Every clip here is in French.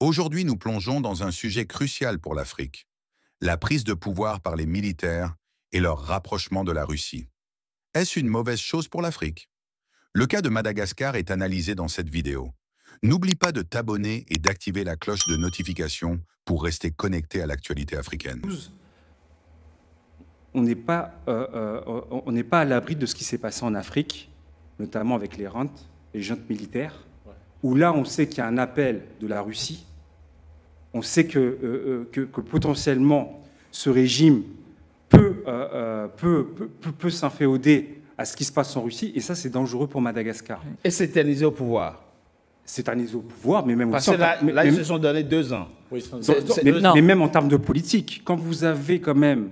Aujourd'hui, nous plongeons dans un sujet crucial pour l'Afrique, la prise de pouvoir par les militaires et leur rapprochement de la Russie. Est-ce une mauvaise chose pour l'Afrique? Le cas de Madagascar est analysé dans cette vidéo. N'oublie pas de t'abonner et d'activer la cloche de notification pour rester connecté à l'actualité africaine. On n'est pas à l'abri de ce qui s'est passé en Afrique, notamment avec les juntes militaires, où là, on sait qu'il y a un appel de la Russie. On sait que potentiellement, ce régime peut s'inféoder à ce qui se passe en Russie, et ça, c'est dangereux pour Madagascar. Et s'éterniser au pouvoir. S'éterniser au pouvoir, mais même Parce que là, ils se sont donné 2 ans. Oui, mais même en termes de politique, quand vous avez quand même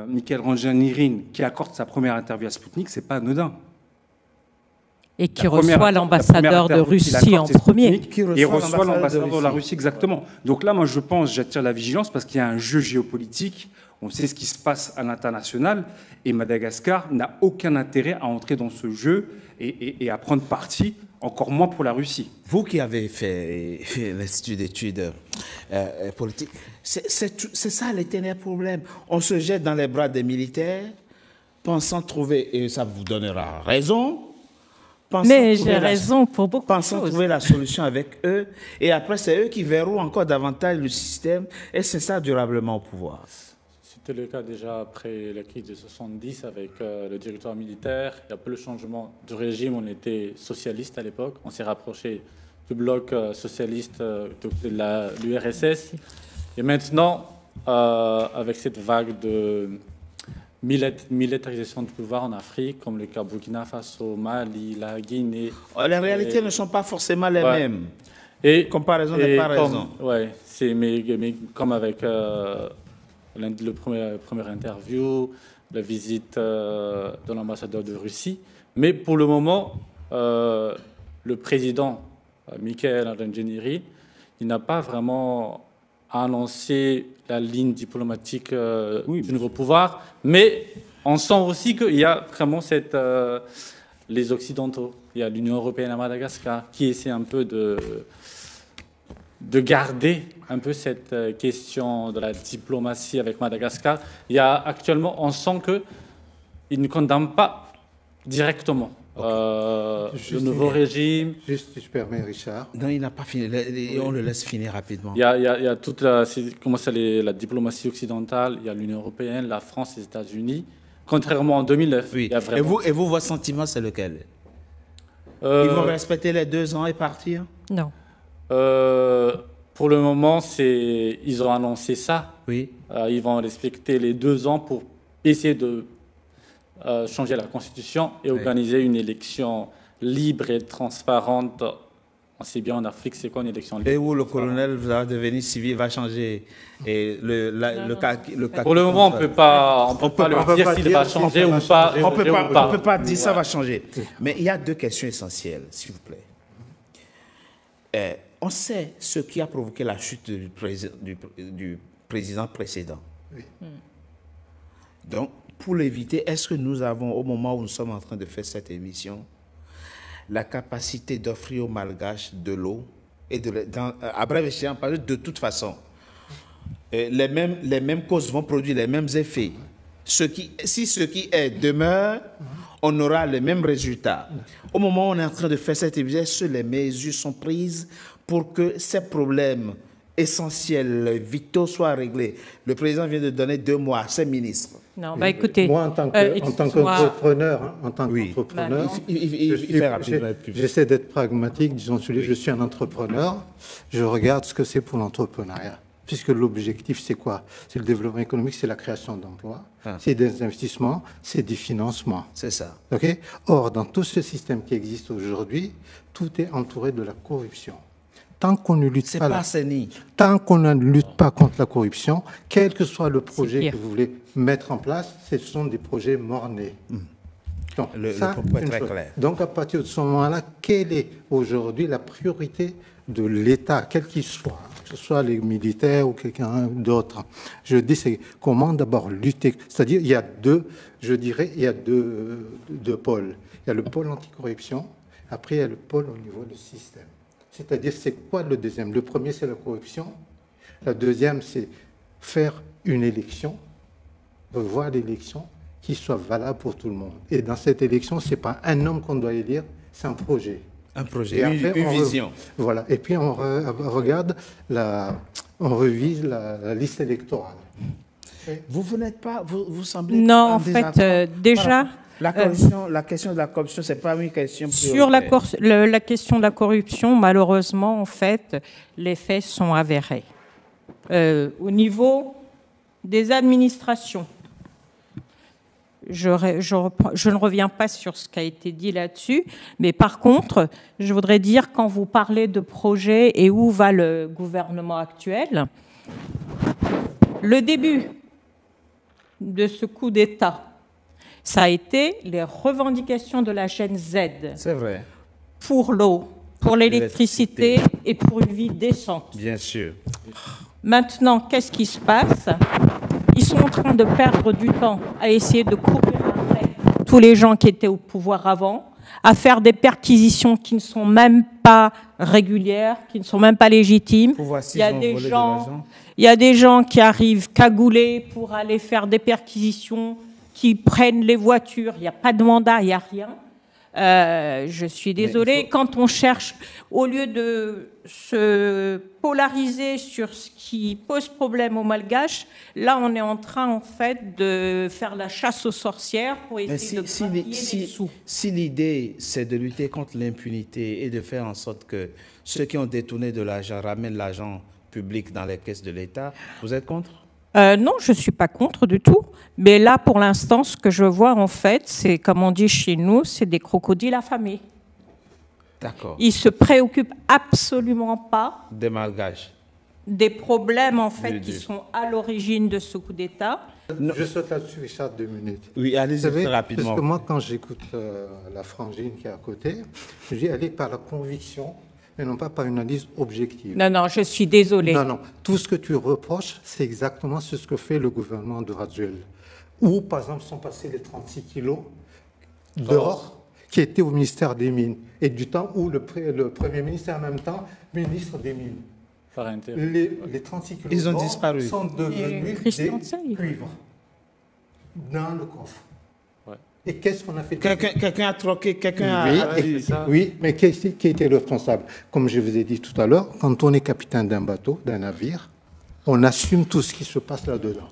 Mikhail Ranjanirine qui accorde sa première interview à Sputnik, c'est pas anodin. Et qui reçoit l'ambassadeur de Russie en premier. Et reçoit l'ambassadeur de la Russie, exactement. Donc là, moi, je pense, j'attire la vigilance parce qu'il y a un jeu géopolitique. On sait ce qui se passe à l'international. Et Madagascar n'a aucun intérêt à entrer dans ce jeu et à prendre parti, encore moins pour la Russie. Vous qui avez fait l'Institut d'études politiques, c'est ça l'éternel problème. On se jette dans les bras des militaires, pensant trouver, et ça vous donnera raison, mais j'ai raison pour beaucoup de choses. Pensant trouver la solution avec eux, et après c'est eux qui verront encore davantage le système, et c'est ça durablement au pouvoir. C'était le cas déjà après la crise de 70 avec le directoire militaire. Il y a peu le changement de régime. On était socialiste à l'époque. On s'est rapproché du bloc socialiste de l'URSS. Et maintenant, avec cette vague de militarisation du pouvoir en Afrique, comme le cas Burkina Faso, Mali, la Guinée. Les réalités ne sont pas forcément les mêmes. Et comparaison n'est pas raison. Ouais, mais comme avec le première interview, la visite de l'ambassadeur de Russie. Mais pour le moment, le président Mikhail Ranjanirine, il n'a pas vraiment annoncé la ligne diplomatique du nouveau pouvoir. Mais on sent aussi qu'il y a vraiment les Occidentaux, il y a l'Union européenne à Madagascar qui essaie un peu de garder un peu cette question de la diplomatie avec Madagascar. Il y a actuellement, on sent qu'ils ne condamnent pas directement le nouveau régime. Juste, si je permets, Richard. Non, il n'a pas fini. On le laisse finir rapidement. Il y a toute la diplomatie occidentale, il y a l'Union européenne, la France, les États-Unis. Contrairement en 2009. Oui. Il y a vraiment... et vous, votre sentiment, c'est lequel? Ils vont respecter les 2 ans et partir? Non. Pour le moment, ils ont annoncé ça. Oui. Ils vont respecter les 2 ans pour essayer de changer la Constitution et organiser une élection libre et transparente. On sait bien en Afrique, c'est quoi une élection libre? Et où le colonel va devenir civil, va changer le cas. Pour le moment, on ne peut pas le dire s'il va changer ou pas. On ne peut pas dire ça va changer. Mais il y a 2 questions essentielles, s'il vous plaît. On sait ce qui a provoqué la chute du président précédent. Oui. Donc, pour l'éviter, est-ce que nous avons, au moment où nous sommes en train de faire cette émission, la capacité d'offrir aux Malgaches de l'eau et à bref échéance, parce que de toute façon, les mêmes causes vont produire les mêmes effets. Si ce qui est demeure, on aura les mêmes résultats. Au moment où on est en train de faire cette émission, est-ce que les mesures sont prises pour que ces problèmes essentiels, vitaux soient réglés? Le président vient de donner 2 mois à ses ministres. Non, écoutez... Moi, en tant qu'entrepreneur, j'essaie d'être pragmatique. Disons, je suis un entrepreneur. Je regarde ce que c'est pour l'entrepreneuriat. Puisque l'objectif, c'est quoi? C'est le développement économique, c'est la création d'emplois, c'est des investissements, c'est du financement. C'est ça. Okay? Or, dans tout ce système qui existe aujourd'hui, tout est entouré de la corruption. Tant qu'on ne lutte pas contre la corruption, quel que soit le projet que vous voulez mettre en place, ce sont des projets mort-nés. Donc, le propos est très clair. Donc, à partir de ce moment-là, quelle est aujourd'hui la priorité de l'État, quel qu'il soit, que ce soit les militaires ou quelqu'un d'autre? Je dis, c'est comment d'abord lutter. C'est-à-dire, il y a deux pôles. Il y a le pôle anticorruption, après il y a le pôle au niveau du système. C'est-à-dire, c'est quoi le deuxième? Le premier, c'est la corruption. La deuxième, c'est faire une élection, revoir l'élection qui soit valable pour tout le monde. Et dans cette élection, ce n'est pas un homme qu'on doit élire, c'est un projet. Un projet, une vision. Voilà. Et puis, on regarde, on revise la liste électorale. Vous n'êtes pas, vous semblez... Non, en fait, déjà... La question de la corruption, ce n'est pas une question sur la question de la corruption, malheureusement, en fait, les faits sont avérés. Au niveau des administrations, je ne reviens pas sur ce qui a été dit là-dessus, mais par contre, je voudrais dire, quand vous parlez de projet et où va le gouvernement actuel, le début de ce coup d'État, ça a été les revendications de la Gen Z. C'est vrai. Pour l'eau, pour l'électricité et pour une vie décente. Bien sûr. Maintenant, qu'est-ce qui se passe? Ils sont en train de perdre du temps à essayer de courir après tous les gens qui étaient au pouvoir avant, à faire des perquisitions qui ne sont même pas régulières, qui ne sont même pas légitimes. Il y a des gens qui arrivent cagoulés pour aller faire des perquisitions, qui prennent les voitures, il n'y a pas de mandat, il n'y a rien. Je suis désolée, quand on cherche, au lieu de se polariser sur ce qui pose problème aux Malgaches, là on est en train en fait de faire la chasse aux sorcières pour essayer de grappiller des sous. Si l'idée c'est de lutter contre l'impunité et de faire en sorte que ceux qui ont détourné de l'argent ramènent l'argent public dans les caisses de l'État, vous êtes contre ? Non, je ne suis pas contre du tout. Mais là, pour l'instant, ce que je vois, en fait, c'est, comme on dit chez nous, c'est des crocodiles affamés. D'accord. Ils ne se préoccupent absolument pas des Malgaches. Des problèmes, en fait, qui sont à l'origine de ce coup d'État. Je saute là-dessus, Richard, 2 minutes. Oui, allez-y très rapidement. Parce que moi, quand j'écoute la frangine qui est à côté, je dis, elle est par la conviction, mais non pas par une analyse objective. Non, non, je suis désolée. Non, non. Tout ce que tu reproches, c'est exactement ce que fait le gouvernement de Raduel. Où, par exemple, sont passés les 36 kilos d'or qui étaient au ministère des Mines. Et du temps où le Premier ministre est en même temps ministre des Mines. Les 36 kilos ils ont disparu. Sont devenus des cuivres dans le coffre. Et qu'est-ce qu'on a fait? Quelqu'un a troqué, Oui, mais qui était responsable? Comme je vous ai dit tout à l'heure, quand on est capitaine d'un bateau, d'un navire, on assume tout ce qui se passe là-dedans.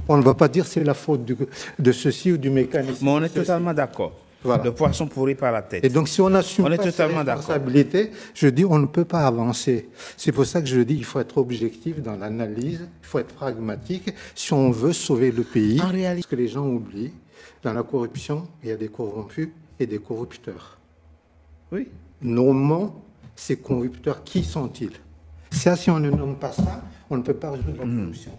On ne va pas dire c'est la faute de ceci ou du mécanisme. Mais on est totalement d'accord. Voilà. Le poisson pourri par la tête. Et donc, si on assume pas cette responsabilité, je dis on ne peut pas avancer. C'est pour ça que je dis il faut être objectif dans l'analyse, il faut être pragmatique si on veut sauver le pays. En réalité, ce que les gens oublient, dans la corruption, il y a des corrompus et des corrupteurs. Oui. Nommons ces corrupteurs, qui sont-ils? Si on ne nomme pas ça, on ne peut pas résoudre la corruption.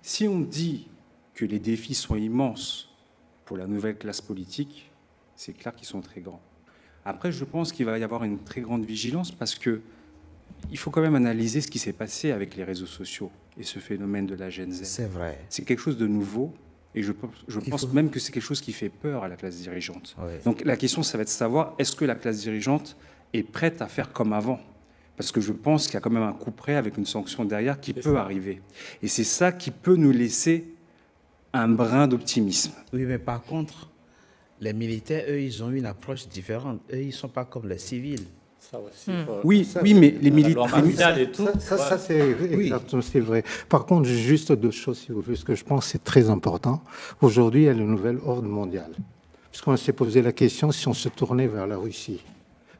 Si on dit que les défis sont immenses pour la nouvelle classe politique, c'est clair qu'ils sont très grands. Après, je pense qu'il va y avoir une très grande vigilance parce que il faut quand même analyser ce qui s'est passé avec les réseaux sociaux et ce phénomène de la Gen Z. C'est vrai. C'est quelque chose de nouveau. Et je pense même que c'est quelque chose qui fait peur à la classe dirigeante. Ouais. Donc la question, ça va être de savoir, est-ce que la classe dirigeante est prête à faire comme avant? Parce que je pense qu'il y a quand même un coup près avec une sanction derrière qui peut arriver. Et c'est ça qui peut nous laisser un brin d'optimisme. Oui, mais par contre, les militaires, eux, ils ont une approche différente. Eux, ils ne sont pas comme les civils. Ça aussi, oui, mais les militaires... Ça c'est vrai. Par contre, juste 2 choses, si vous voulez, ce que je pense c'est très important. Aujourd'hui, il y a le nouvel ordre mondial. Puisqu'on s'est posé la question si on se tournait vers la Russie.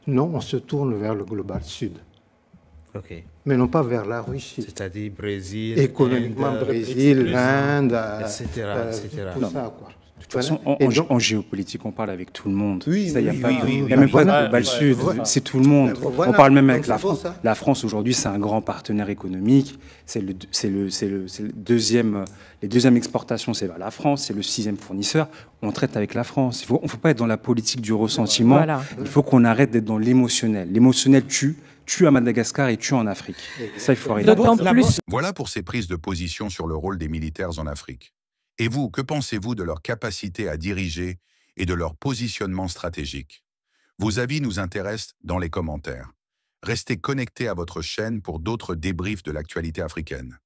Non, on se tourne vers le global sud. Okay. Mais non pas vers la Russie. C'est-à-dire Brésil, économiquement, Brésil, l'Inde, etc. Tout ça, quoi. De toute façon, en géopolitique, on parle avec tout le monde. Oui, il n'y a même pas de global sud, c'est tout le monde. On parle même avec la France. La France, aujourd'hui, c'est un grand partenaire économique. Les deuxièmes exportations, c'est vers la France. C'est le 6e fournisseur. On traite avec la France. Il ne faut pas être dans la politique du ressentiment. Voilà. Il faut qu'on arrête d'être dans l'émotionnel. L'émotionnel tue à Madagascar et tue en Afrique. Ça, il faut arrêter. Voilà pour ces prises de position sur le rôle des militaires en Afrique. Et vous, que pensez-vous de leur capacité à diriger et de leur positionnement stratégique? Vos avis nous intéressent dans les commentaires. Restez connectés à votre chaîne pour d'autres débriefs de l'actualité africaine.